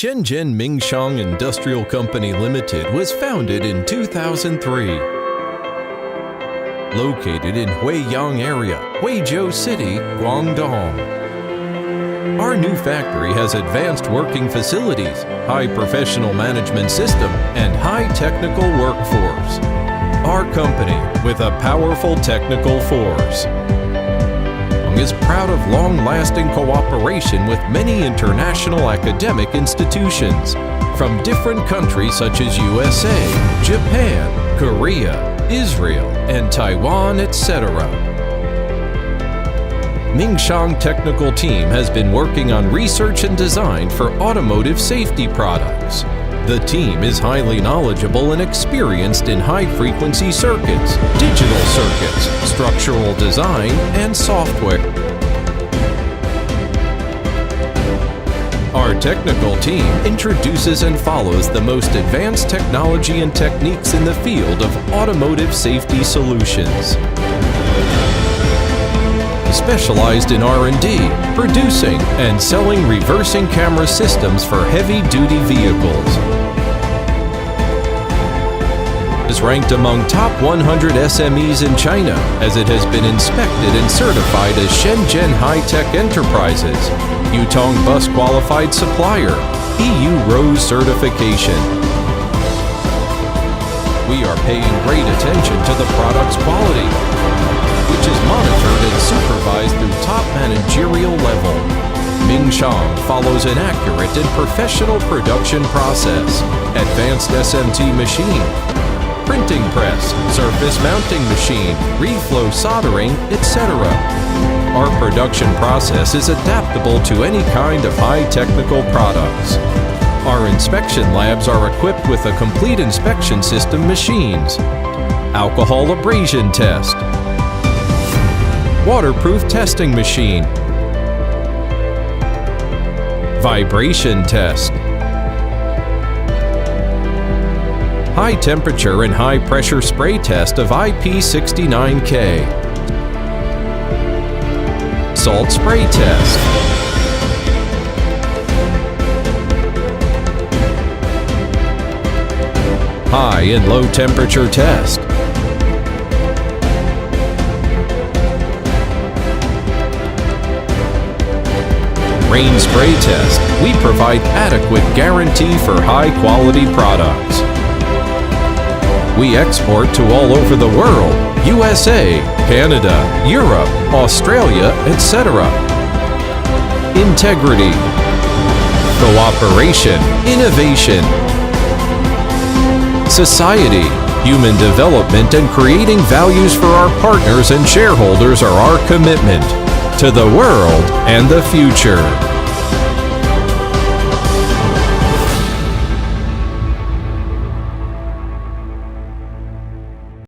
Shenzhen Mingshang Industrial Company Limited was founded in 2003. Located in Huiyang area, Huizhou City, Guangdong. Our new factory has advanced working facilities, high professional management system, and high technical workforce. Our company, with a powerful technical force, is proud of long-lasting cooperation with many international academic institutions from different countries such as USA, Japan, Korea, Israel, and Taiwan, etc. Mingshang Technical Team has been working on research and design for automotive safety products. The team is highly knowledgeable and experienced in high-frequency circuits, digital circuits, structural design, and software. Our technical team introduces and follows the most advanced technology and techniques in the field of automotive safety solutions. Specialized in R&D, producing and selling reversing camera systems for heavy-duty vehicles. Is ranked among top 100 SMEs in China, as it has been inspected and certified as Shenzhen High-Tech Enterprises, Yutong Bus Qualified Supplier, EU Rose Certification. We are paying great attention to the product's quality, which is monitored and supervised through top managerial level. Mingshang follows an accurate and professional production process, advanced SMT machine, printing press, surface mounting machine, reflow soldering, etc. Our production process is adaptable to any kind of high technical products. Our inspection labs are equipped with a complete inspection system machines, alcohol abrasion test, waterproof testing machine, vibration test, high temperature and high pressure spray test of IP69K, salt spray test, high and low temperature test, rain spray test. We provide adequate guarantee for high quality products. We export to all over the world, USA, Canada, Europe, Australia, etc. Integrity, cooperation, innovation, society, human development, and creating values for our partners and shareholders are our commitment to the world and the future.